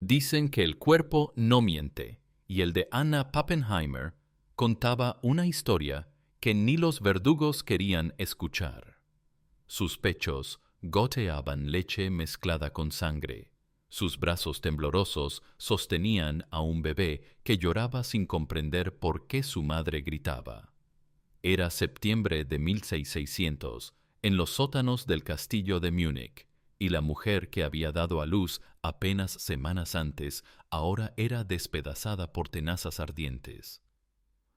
Dicen que el cuerpo no miente, y el de Anna Pappenheimer contaba una historia que ni los verdugos querían escuchar. Sus pechos goteaban leche mezclada con sangre. Sus brazos temblorosos sostenían a un bebé que lloraba sin comprender por qué su madre gritaba. Era septiembre de 1600, en los sótanos del castillo de Múnich, y la mujer que había dado a luz apenas semanas antes ahora era despedazada por tenazas ardientes.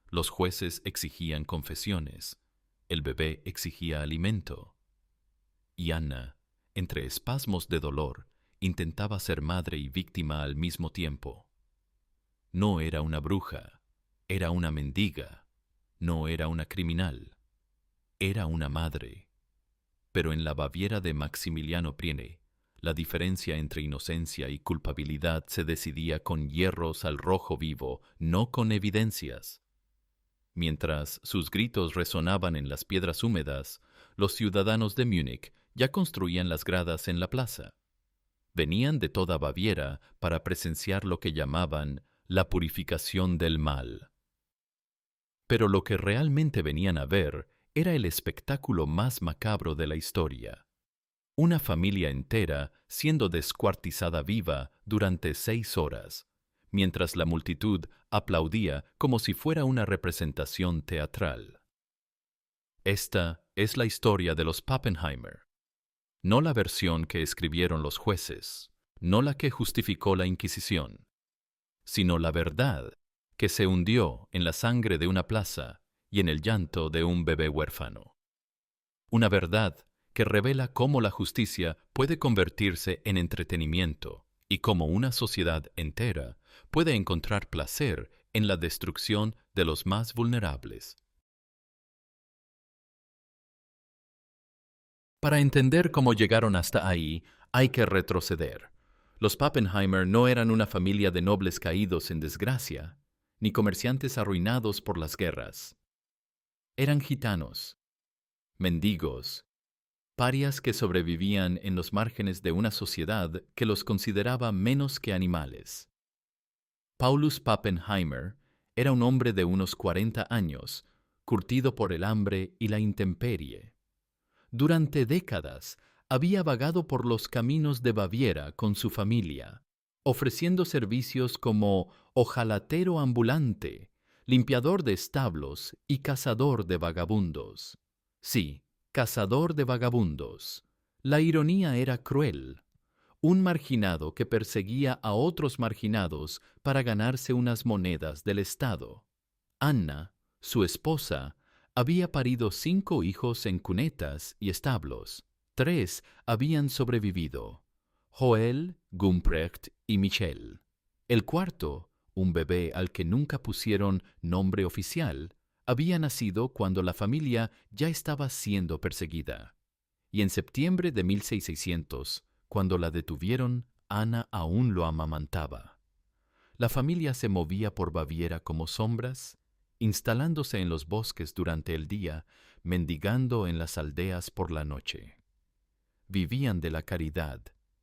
Los jueces exigían confesiones, el bebé exigía alimento. Y Anna, entre espasmos de dolor, intentaba ser madre y víctima al mismo tiempo. No era una bruja, era una mendiga, no era una criminal, era una madre. Pero en la Baviera de Maximiliano Priene, la diferencia entre inocencia y culpabilidad se decidía con hierros al rojo vivo, no con evidencias. Mientras sus gritos resonaban en las piedras húmedas, los ciudadanos de Múnich ya construían las gradas en la plaza. Venían de toda Baviera para presenciar lo que llamaban la purificación del mal. Pero lo que realmente venían a ver era el espectáculo más macabro de la historia. Una familia entera siendo descuartizada viva durante 6 horas, mientras la multitud aplaudía como si fuera una representación teatral. Esta es la historia de los Pappenheimer, no la versión que escribieron los jueces, no la que justificó la Inquisición, sino la verdad que se hundió en la sangre de una plaza y en el llanto de un bebé huérfano. Una verdad que revela cómo la justicia puede convertirse en entretenimiento y cómo una sociedad entera puede encontrar placer en la destrucción de los más vulnerables. Para entender cómo llegaron hasta ahí, hay que retroceder. Los Pappenheimer no eran una familia de nobles caídos en desgracia, ni comerciantes arruinados por las guerras. Eran gitanos, mendigos, parias que sobrevivían en los márgenes de una sociedad que los consideraba menos que animales. Paulus Pappenheimer era un hombre de unos 40 años, curtido por el hambre y la intemperie. Durante décadas había vagado por los caminos de Baviera con su familia, ofreciendo servicios como ojalatero ambulante, limpiador de establos y cazador de vagabundos. Sí, cazador de vagabundos. La ironía era cruel. Un marginado que perseguía a otros marginados para ganarse unas monedas del Estado. Anna, su esposa, había parido 5 hijos en cunetas y establos. 3 habían sobrevivido: Joel, Gumprecht y Michel. El cuarto, un bebé al que nunca pusieron nombre oficial, había nacido cuando la familia ya estaba siendo perseguida. Y en septiembre de 1600, cuando la detuvieron, Ana aún lo amamantaba. La familia se movía por Baviera como sombras, instalándose en los bosques durante el día, mendigando en las aldeas por la noche. Vivían de la caridad,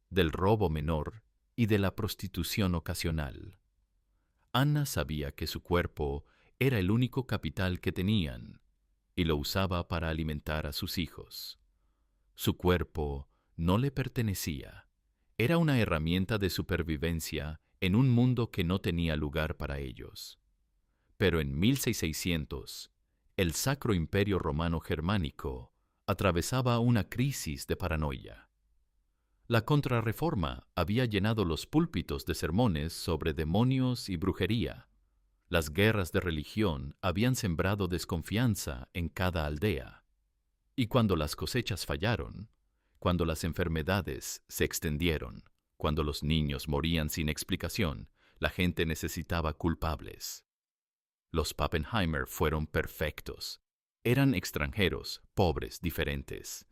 del robo menor y de la prostitución ocasional. Ana sabía que su cuerpo era el único capital que tenían y lo usaba para alimentar a sus hijos. Su cuerpo no le pertenecía. Era una herramienta de supervivencia en un mundo que no tenía lugar para ellos. Pero en 1600, el Sacro Imperio Romano Germánico atravesaba una crisis de paranoia. La Contrarreforma había llenado los púlpitos de sermones sobre demonios y brujería. Las guerras de religión habían sembrado desconfianza en cada aldea. Y cuando las cosechas fallaron, cuando las enfermedades se extendieron, cuando los niños morían sin explicación, la gente necesitaba culpables. Los Pappenheimer fueron perfectos. Eran extranjeros, pobres, diferentes.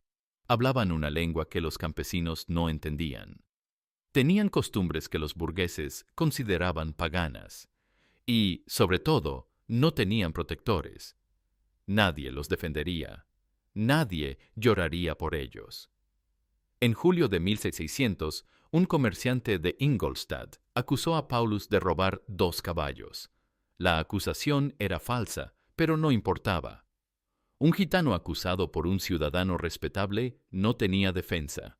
Hablaban una lengua que los campesinos no entendían. Tenían costumbres que los burgueses consideraban paganas. Y, sobre todo, no tenían protectores. Nadie los defendería. Nadie lloraría por ellos. En julio de 1600, un comerciante de Ingolstadt acusó a Paulus de robar 2 caballos. La acusación era falsa, pero no importaba. Un gitano acusado por un ciudadano respetable no tenía defensa.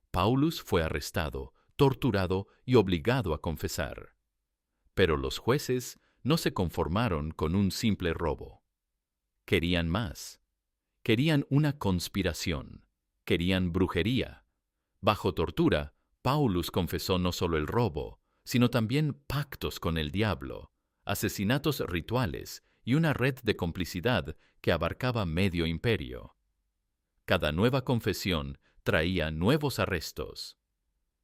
Paulus fue arrestado, torturado y obligado a confesar. Pero los jueces no se conformaron con un simple robo. Querían más. Querían una conspiración. Querían brujería. Bajo tortura, Paulus confesó no solo el robo, sino también pactos con el diablo, asesinatos rituales y una red de complicidad que abarcaba medio imperio. Cada nueva confesión traía nuevos arrestos.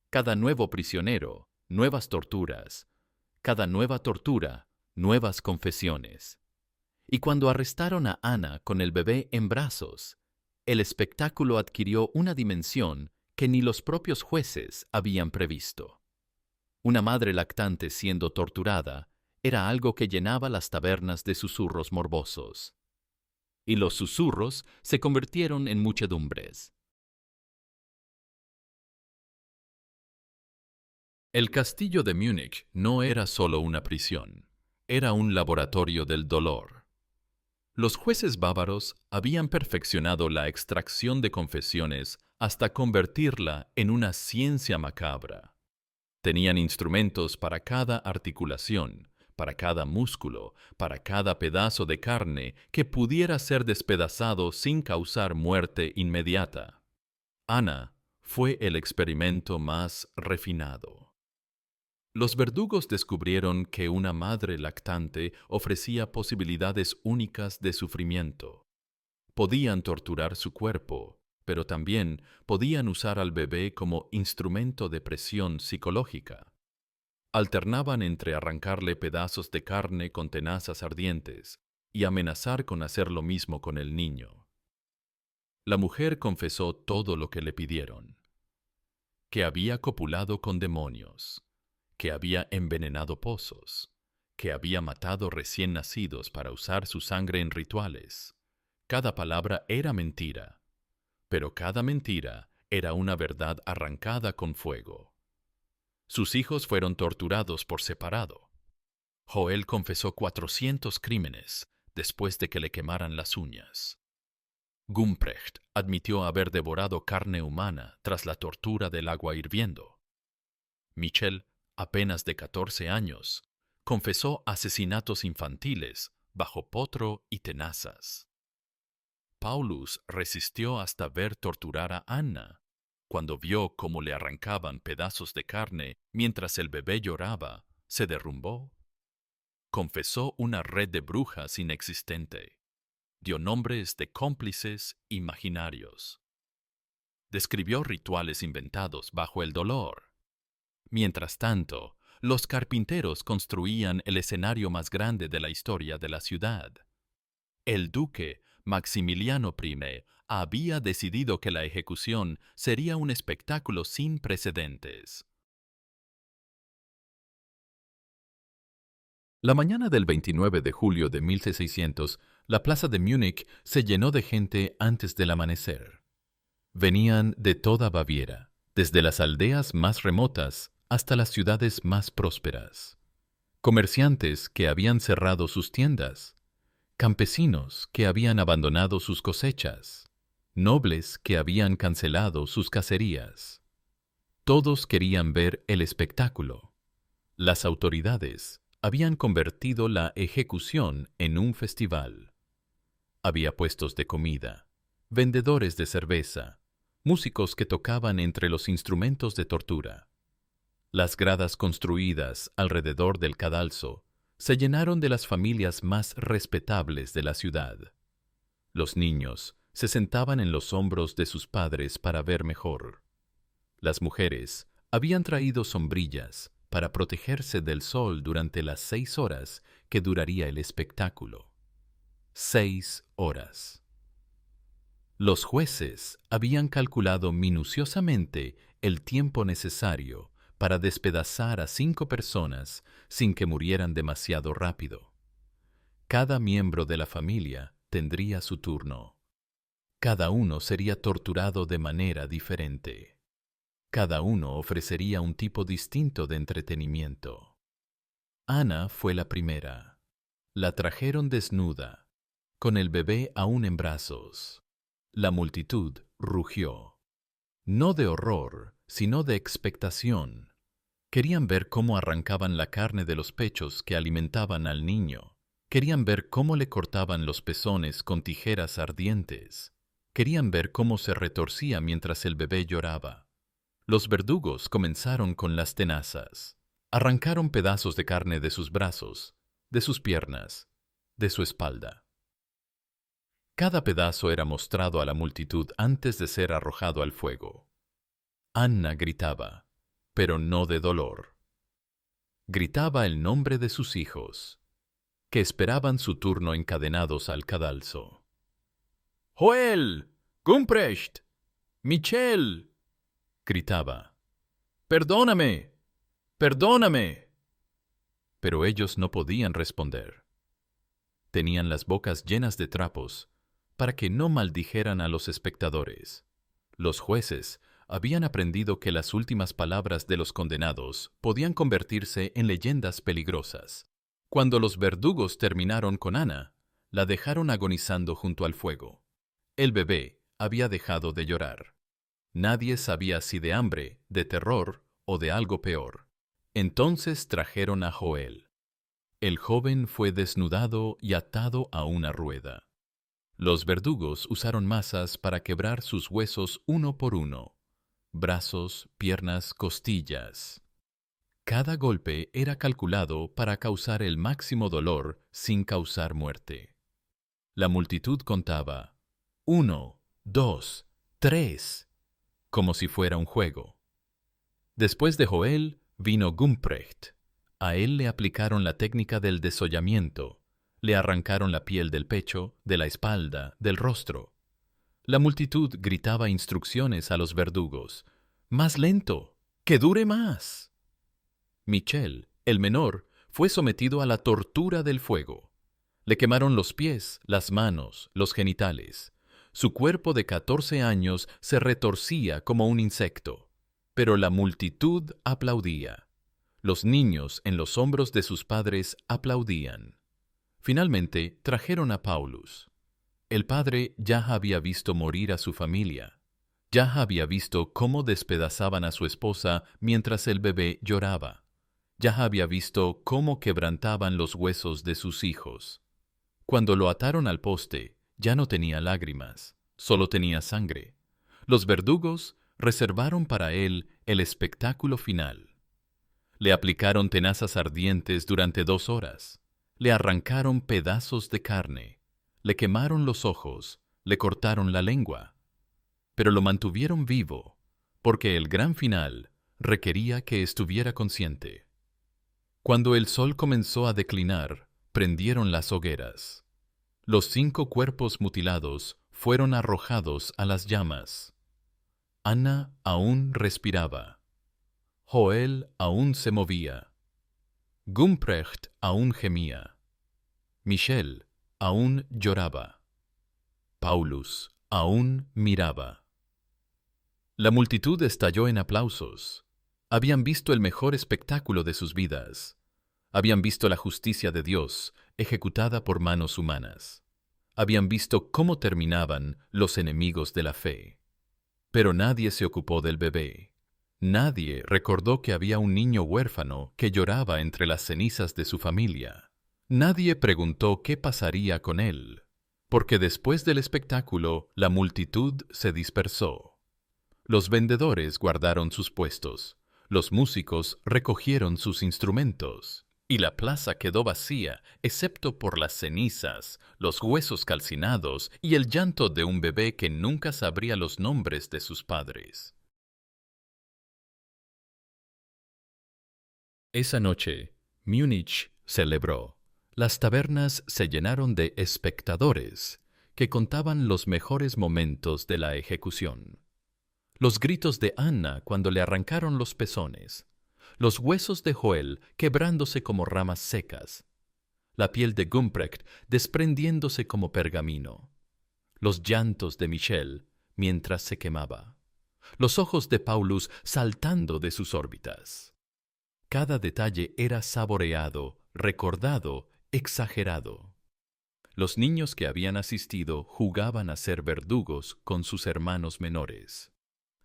Cada nuevo prisionero, nuevas torturas. Cada nueva tortura, nuevas confesiones. Y cuando arrestaron a Ana con el bebé en brazos, el espectáculo adquirió una dimensión que ni los propios jueces habían previsto. Una madre lactante siendo torturada era algo que llenaba las tabernas de susurros morbosos. Y los susurros se convirtieron en muchedumbres. El castillo de Múnich no era solo una prisión, era un laboratorio del dolor. Los jueces bávaros habían perfeccionado la extracción de confesiones hasta convertirla en una ciencia macabra. Tenían instrumentos para cada articulación, para cada músculo, para cada pedazo de carne que pudiera ser despedazado sin causar muerte inmediata. Ana fue el experimento más refinado. Los verdugos descubrieron que una madre lactante ofrecía posibilidades únicas de sufrimiento. Podían torturar su cuerpo, pero también podían usar al bebé como instrumento de presión psicológica. Alternaban entre arrancarle pedazos de carne con tenazas ardientes y amenazar con hacer lo mismo con el niño. La mujer confesó todo lo que le pidieron: que había copulado con demonios, que había envenenado pozos, que había matado recién nacidos para usar su sangre en rituales. Cada palabra era mentira, pero cada mentira era una verdad arrancada con fuego. Sus hijos fueron torturados por separado. Joel confesó 400 crímenes después de que le quemaran las uñas. Gumprecht admitió haber devorado carne humana tras la tortura del agua hirviendo. Michel, apenas de 14 años, confesó asesinatos infantiles bajo potro y tenazas. Paulus resistió hasta ver torturar a Anna. Cuando vio cómo le arrancaban pedazos de carne mientras el bebé lloraba, se derrumbó. Confesó una red de brujas inexistente. Dio nombres de cómplices imaginarios. Describió rituales inventados bajo el dolor. Mientras tanto, los carpinteros construían el escenario más grande de la historia de la ciudad. El duque Maximiliano I había decidido que la ejecución sería un espectáculo sin precedentes. La mañana del 29 de julio de 1600, la plaza de Múnich se llenó de gente antes del amanecer. Venían de toda Baviera, desde las aldeas más remotas hasta las ciudades más prósperas. Comerciantes que habían cerrado sus tiendas, campesinos que habían abandonado sus cosechas, nobles que habían cancelado sus cacerías. Todos querían ver el espectáculo. Las autoridades habían convertido la ejecución en un festival. Había puestos de comida, vendedores de cerveza, músicos que tocaban entre los instrumentos de tortura. Las gradas construidas alrededor del cadalso se llenaron de las familias más respetables de la ciudad. Los niños se sentaban en los hombros de sus padres para ver mejor. Las mujeres habían traído sombrillas para protegerse del sol durante las 6 horas que duraría el espectáculo. 6 horas. Los jueces habían calculado minuciosamente el tiempo necesario para despedazar a 5 personas sin que murieran demasiado rápido. Cada miembro de la familia tendría su turno. Cada uno sería torturado de manera diferente. Cada uno ofrecería un tipo distinto de entretenimiento. Ana fue la primera. La trajeron desnuda, con el bebé aún en brazos. La multitud rugió. No de horror, sino de expectación. Querían ver cómo arrancaban la carne de los pechos que alimentaban al niño. Querían ver cómo le cortaban los pezones con tijeras ardientes. Querían ver cómo se retorcía mientras el bebé lloraba. Los verdugos comenzaron con las tenazas. Arrancaron pedazos de carne de sus brazos, de sus piernas, de su espalda. Cada pedazo era mostrado a la multitud antes de ser arrojado al fuego. Anna gritaba, pero no de dolor. Gritaba el nombre de sus hijos, que esperaban su turno encadenados al cadalso. «¡Joel! ¡Gumprecht! ¡Michel!», gritaba. «¡Perdóname! ¡Perdóname!». Pero ellos no podían responder. Tenían las bocas llenas de trapos para que no maldijeran a los espectadores. Los jueces habían aprendido que las últimas palabras de los condenados podían convertirse en leyendas peligrosas. Cuando los verdugos terminaron con Ana, la dejaron agonizando junto al fuego. El bebé había dejado de llorar. Nadie sabía si de hambre, de terror o de algo peor. Entonces trajeron a Joel. El joven fue desnudado y atado a una rueda. Los verdugos usaron masas para quebrar sus huesos uno por uno. Brazos, piernas, costillas. Cada golpe era calculado para causar el máximo dolor sin causar muerte. La multitud contaba 1, 2, 3, como si fuera un juego. Después de Joel vino Gumprecht. A él le aplicaron la técnica del desollamiento. Le arrancaron la piel del pecho, de la espalda, del rostro. La multitud gritaba instrucciones a los verdugos. ¡Más lento! ¡Que dure más! Michel, el menor, fue sometido a la tortura del fuego. Le quemaron los pies, las manos, los genitales. Su cuerpo de 14 años se retorcía como un insecto. Pero la multitud aplaudía. Los niños en los hombros de sus padres aplaudían. Finalmente trajeron a Paulus. El padre ya había visto morir a su familia. Ya había visto cómo despedazaban a su esposa mientras el bebé lloraba. Ya había visto cómo quebrantaban los huesos de sus hijos. Cuando lo ataron al poste, ya no tenía lágrimas, solo tenía sangre. Los verdugos reservaron para él el espectáculo final. Le aplicaron tenazas ardientes durante 2 horas. Le arrancaron pedazos de carne. Le quemaron los ojos. Le cortaron la lengua. Pero lo mantuvieron vivo, porque el gran final requería que estuviera consciente. Cuando el sol comenzó a declinar, prendieron las hogueras. Los 5 cuerpos mutilados fueron arrojados a las llamas. Ana aún respiraba. Joel aún se movía. Gumprecht aún gemía. Michel aún lloraba. Paulus aún miraba. La multitud estalló en aplausos. Habían visto el mejor espectáculo de sus vidas. Habían visto la justicia de Dios ejecutada por manos humanas. Habían visto cómo terminaban los enemigos de la fe. Pero nadie se ocupó del bebé. Nadie recordó que había un niño huérfano que lloraba entre las cenizas de su familia. Nadie preguntó qué pasaría con él, porque después del espectáculo la multitud se dispersó. Los vendedores guardaron sus puestos, los músicos recogieron sus instrumentos, y la plaza quedó vacía, excepto por las cenizas, los huesos calcinados y el llanto de un bebé que nunca sabría los nombres de sus padres. Esa noche, Múnich celebró. Las tabernas se llenaron de espectadores que contaban los mejores momentos de la ejecución. Los gritos de Anna cuando le arrancaron los pezones, los huesos de Joel quebrándose como ramas secas, la piel de Gumprecht desprendiéndose como pergamino, los llantos de Michel mientras se quemaba, los ojos de Paulus saltando de sus órbitas. Cada detalle era saboreado, recordado, exagerado. Los niños que habían asistido jugaban a ser verdugos con sus hermanos menores.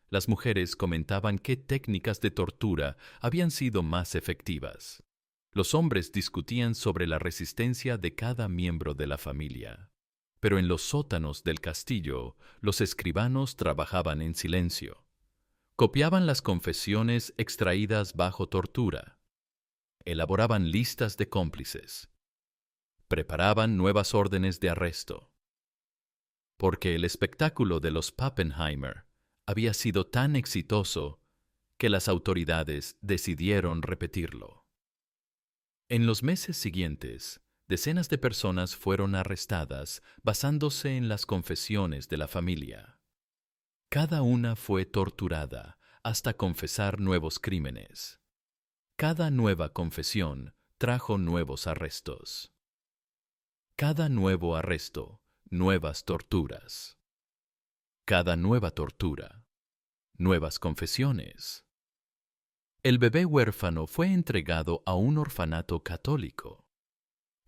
Las mujeres comentaban qué técnicas de tortura habían sido más efectivas. Los hombres discutían sobre la resistencia de cada miembro de la familia. Pero en los sótanos del castillo, los escribanos trabajaban en silencio. Copiaban las confesiones extraídas bajo tortura. Elaboraban listas de cómplices. Preparaban nuevas órdenes de arresto. Porque el espectáculo de los Pappenheimer había sido tan exitoso que las autoridades decidieron repetirlo. En los meses siguientes, decenas de personas fueron arrestadas basándose en las confesiones de la familia. Cada una fue torturada hasta confesar nuevos crímenes. Cada nueva confesión trajo nuevos arrestos. Cada nuevo arresto, nuevas torturas. Cada nueva tortura, nuevas confesiones. El bebé huérfano fue entregado a un orfanato católico.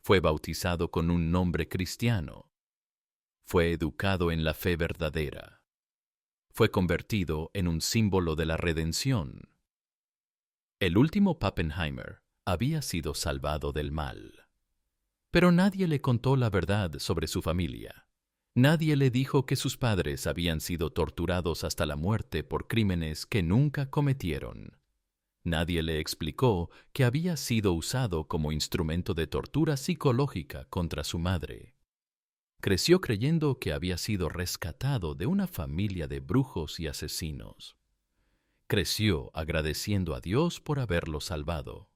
Fue bautizado con un nombre cristiano. Fue educado en la fe verdadera. Fue convertido en un símbolo de la redención. El último Pappenheimer había sido salvado del mal. Pero nadie le contó la verdad sobre su familia. Nadie le dijo que sus padres habían sido torturados hasta la muerte por crímenes que nunca cometieron. Nadie le explicó que había sido usado como instrumento de tortura psicológica contra su madre. Creció creyendo que había sido rescatado de una familia de brujos y asesinos. Creció agradeciendo a Dios por haberlo salvado.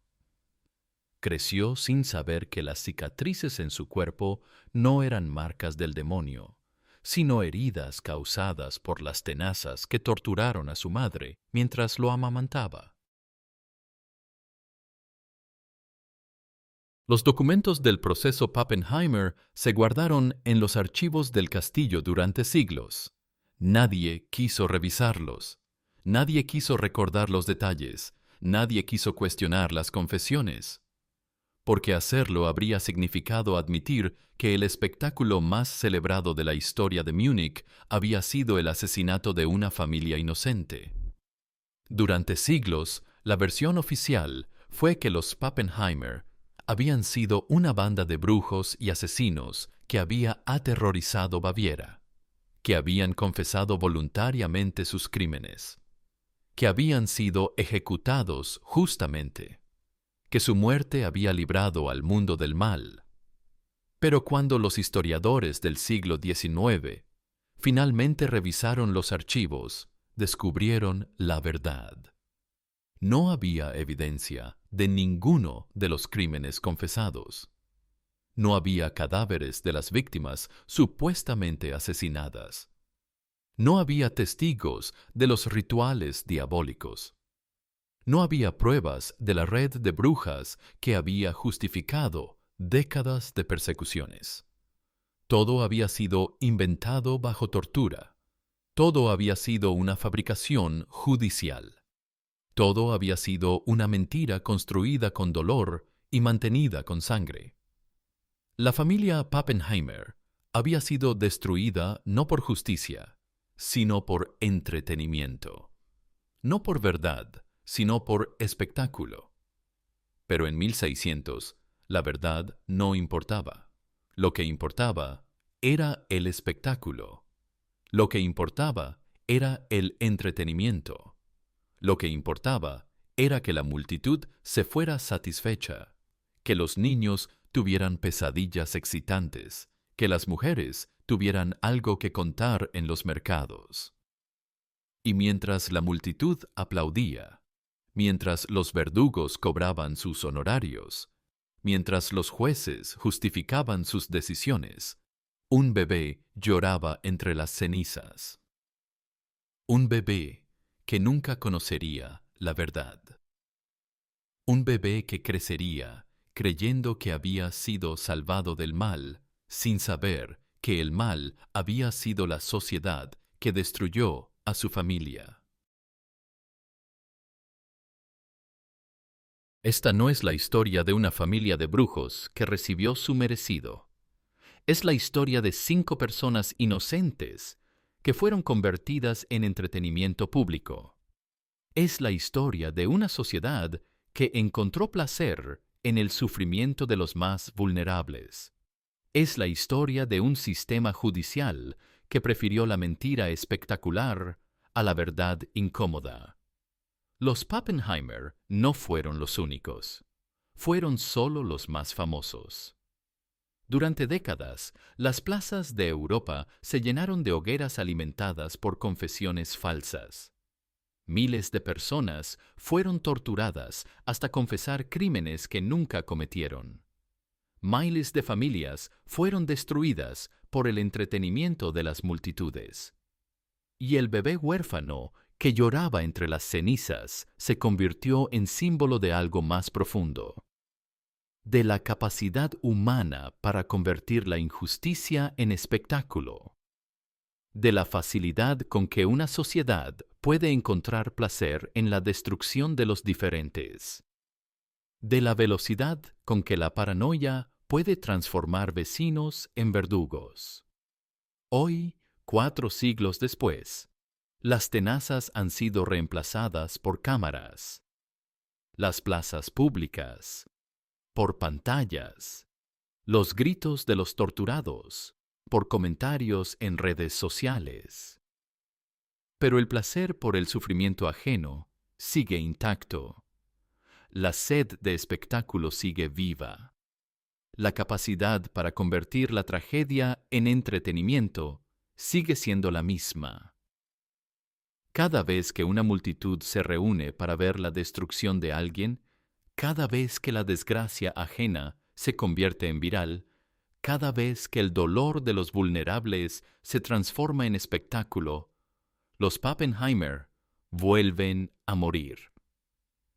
Creció sin saber que las cicatrices en su cuerpo no eran marcas del demonio, sino heridas causadas por las tenazas que torturaron a su madre mientras lo amamantaba. Los documentos del proceso Pappenheimer se guardaron en los archivos del castillo durante siglos. Nadie quiso revisarlos. Nadie quiso recordar los detalles. Nadie quiso cuestionar las confesiones. Porque hacerlo habría significado admitir que el espectáculo más celebrado de la historia de Múnich había sido el asesinato de una familia inocente. Durante siglos, la versión oficial fue que los Pappenheimer habían sido una banda de brujos y asesinos que había aterrorizado Baviera, que habían confesado voluntariamente sus crímenes, que habían sido ejecutados justamente, que su muerte había librado al mundo del mal. Pero cuando los historiadores del siglo XIX finalmente revisaron los archivos, descubrieron la verdad. No había evidencia de ninguno de los crímenes confesados. No había cadáveres de las víctimas supuestamente asesinadas. No había testigos de los rituales diabólicos. No había pruebas de la red de brujas que había justificado décadas de persecuciones. Todo había sido inventado bajo tortura. Todo había sido una fabricación judicial. Todo había sido una mentira construida con dolor y mantenida con sangre. La familia Pappenheimer había sido destruida no por justicia, sino por entretenimiento. No por verdad, sino por espectáculo. Pero en 1600, la verdad no importaba. Lo que importaba era el espectáculo. Lo que importaba era el entretenimiento. Lo que importaba era que la multitud se fuera satisfecha, que los niños tuvieran pesadillas excitantes, que las mujeres tuvieran algo que contar en los mercados. Y mientras la multitud aplaudía, mientras los verdugos cobraban sus honorarios, mientras los jueces justificaban sus decisiones, un bebé lloraba entre las cenizas. Un bebé que nunca conocería la verdad. Un bebé que crecería creyendo que había sido salvado del mal, sin saber que el mal había sido la sociedad que destruyó a su familia. Esta no es la historia de una familia de brujos que recibió su merecido. Es la historia de 5 personas inocentes que fueron convertidas en entretenimiento público. Es la historia de una sociedad que encontró placer en el sufrimiento de los más vulnerables. Es la historia de un sistema judicial que prefirió la mentira espectacular a la verdad incómoda. Los Pappenheimer no fueron los únicos. Fueron solo los más famosos. Durante décadas, las plazas de Europa se llenaron de hogueras alimentadas por confesiones falsas. Miles de personas fueron torturadas hasta confesar crímenes que nunca cometieron. Miles de familias fueron destruidas por el entretenimiento de las multitudes. Y el bebé huérfano que lloraba entre las cenizas se convirtió en símbolo de algo más profundo, de la capacidad humana para convertir la injusticia en espectáculo, de la facilidad con que una sociedad puede encontrar placer en la destrucción de los diferentes, de la velocidad con que la paranoia puede transformar vecinos en verdugos. Hoy, 4 siglos después, las tenazas han sido reemplazadas por cámaras, las plazas públicas, por pantallas, los gritos de los torturados, por comentarios en redes sociales. Pero el placer por el sufrimiento ajeno sigue intacto. La sed de espectáculo sigue viva. La capacidad para convertir la tragedia en entretenimiento sigue siendo la misma. Cada vez que una multitud se reúne para ver la destrucción de alguien, cada vez que la desgracia ajena se convierte en viral, cada vez que el dolor de los vulnerables se transforma en espectáculo, los Pappenheimer vuelven a morir.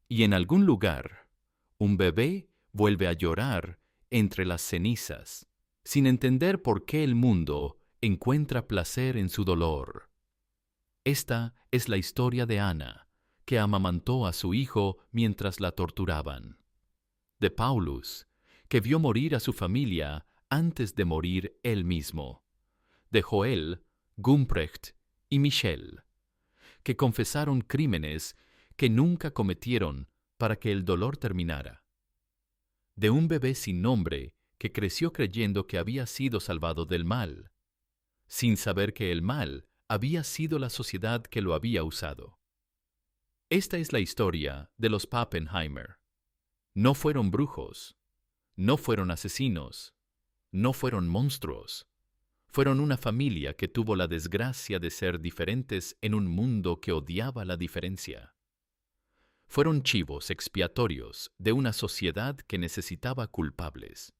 Y en algún lugar, un bebé vuelve a llorar entre las cenizas, sin entender por qué el mundo encuentra placer en su dolor. Esta es la historia de Ana, que amamantó a su hijo mientras la torturaban; de Paulus, que vio morir a su familia antes de morir él mismo; de Joel, Gumprecht y Michel, que confesaron crímenes que nunca cometieron para que el dolor terminara; de un bebé sin nombre que creció creyendo que había sido salvado del mal, sin saber que el mal había sido la sociedad que lo había usado. Esta es la historia de los Pappenheimer. No fueron brujos, no fueron asesinos, no fueron monstruos. Fueron una familia que tuvo la desgracia de ser diferentes en un mundo que odiaba la diferencia. Fueron chivos expiatorios de una sociedad que necesitaba culpables.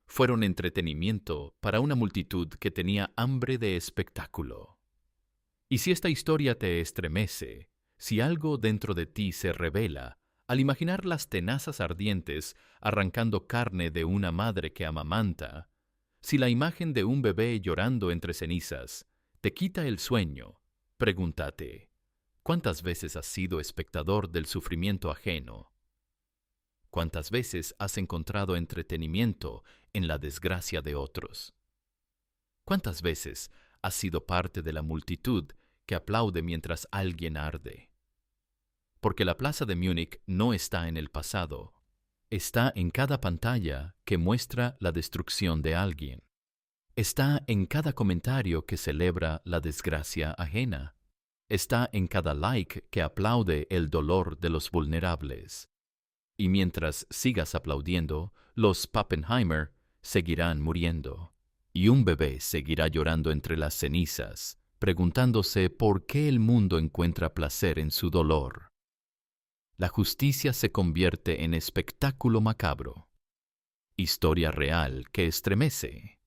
Fueron entretenimiento para una multitud que tenía hambre de espectáculo. Y si esta historia te estremece, si algo dentro de ti se revela al imaginar las tenazas ardientes arrancando carne de una madre que amamanta, si la imagen de un bebé llorando entre cenizas te quita el sueño, pregúntate, ¿cuántas veces has sido espectador del sufrimiento ajeno? ¿Cuántas veces has encontrado entretenimiento en la desgracia de otros? ¿Cuántas veces has sido parte de la multitud que aplaude mientras alguien arde? Porque la plaza de Múnich no está en el pasado, está en cada pantalla que muestra la destrucción de alguien. Está en cada comentario que celebra la desgracia ajena. Está en cada like que aplaude el dolor de los vulnerables. Y mientras sigas aplaudiendo, los Pappenheimer seguirán muriendo. Y un bebé seguirá llorando entre las cenizas, preguntándose por qué el mundo encuentra placer en su dolor. La justicia se convierte en espectáculo macabro. Historia real que estremece.